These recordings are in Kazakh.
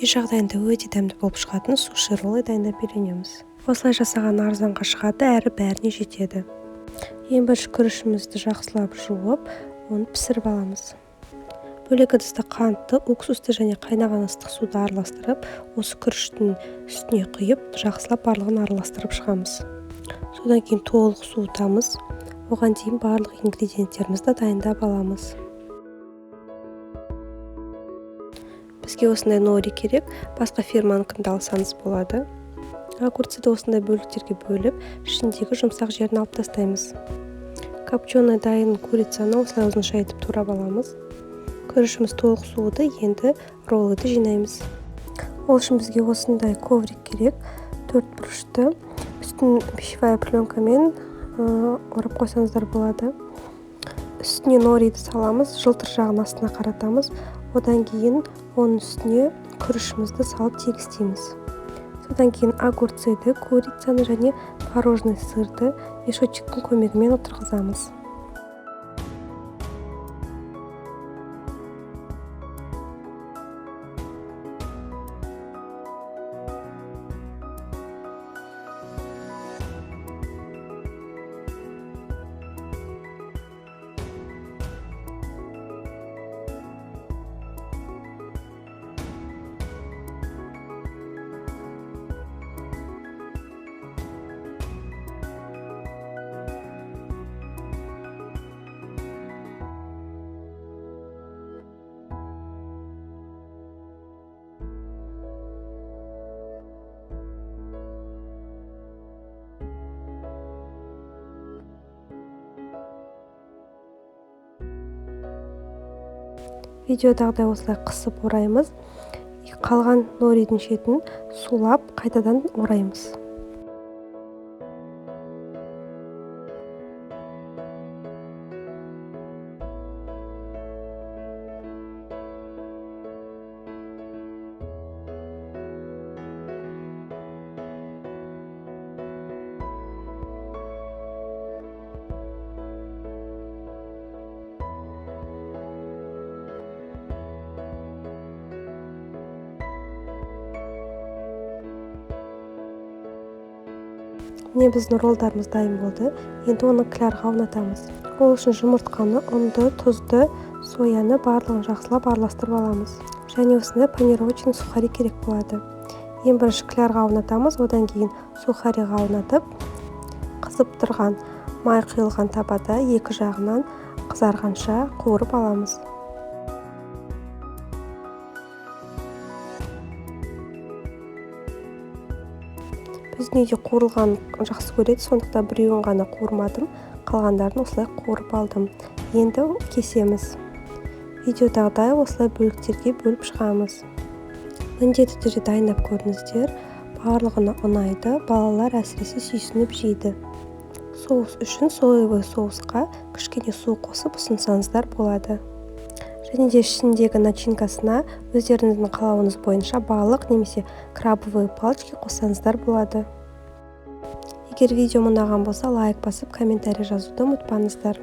үй жағдайында өте дәмді болып шығатын суши роллы дайындап үйренеміз. Осылай жасаған арзанға шығады әрі бәріне жетеді. Ең бірінші күрішімізді жақсылап жуып, оны пісіріп аламыз. Бөлек ыдыста қантты, уксусты және қайнаған ыстық суды араластырып, осы күріштің үстіне құйып, жақсылап барлығын араластырып шығамыз. Содан кейін толық суытамыз. Оған дейін барлық ингредиенттерімізді дайындап аламыз. Бізге осындай нори керек, басқа фирманікін алсаңыз болады. Огурцты осындай бөліктерге бөліп, ішіндегі жұмсақ жерін алып тастаймыз. Копченый дайын курицаны осылай ұзынша етіп турап аламыз. Күрішіміз толық суыды, енді роллды жинаймыз. Ол үшін бізге осындай коврик керек, 4 бұрышты. Үстін пищевая пленкамен орап қойсаңыздар болады. Үстіне нориді саламыз, жылтыр жағын астына қаратамыз. Одан кейін оның үстіне күрішімізді салып тегістейміз. Содан кейін огурцты, курицаны және творожный сырды мешочектің көмегімен отырғызамыз. Видеодағыдай осылай қысып ораймыз. Қалған норидің шетін сулап, қайтадан ораймыз. Міне біздің роллдарымыз дайын болды. Енді оны клярға аунатамыз. Ол үшін жұмыртқаны, ұнды, тұзды, сояны барлығын жақсылап араластырып аламыз. Және осындай панировочный сухари керек болады. Ең бірінші клярға аунатамыз, одан кейін сухариға аунатып, қызып тұрған май құйылған табада екі жағынан қызарғанша қуырып аламыз. Біздің үйде қуырылған жақсы көреді, сондықтан біреуін ғана қуырмадым, қалғандарын осылай қуырып алдым. Енді кесеміз. Видеодағыдай осылай бөліктерге бөліп шығамыз. Міндетті түрде дайындап көріңіздер. Барлығына ұнайды, балалар әсіресе сүйсініп жейді. Соус үшін соевый соусқа кішкене су қосып ұсынсаңыздар болады. Және де ішіндегі начинкасына өздеріңіздің қалауыңыз бойынша балық немесе крабовые палочки қоссаңыздар болады. Егер видео ұнаған болса, лайк басып, комментарий жазуды ұмытпаңыздар.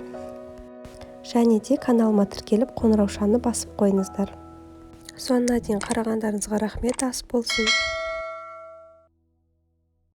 Және де каналыма тіркеліп, қоңыраушаны басып қойыңыздар. Соңына дейін қарағандарыңызға рахмет, ас болсын.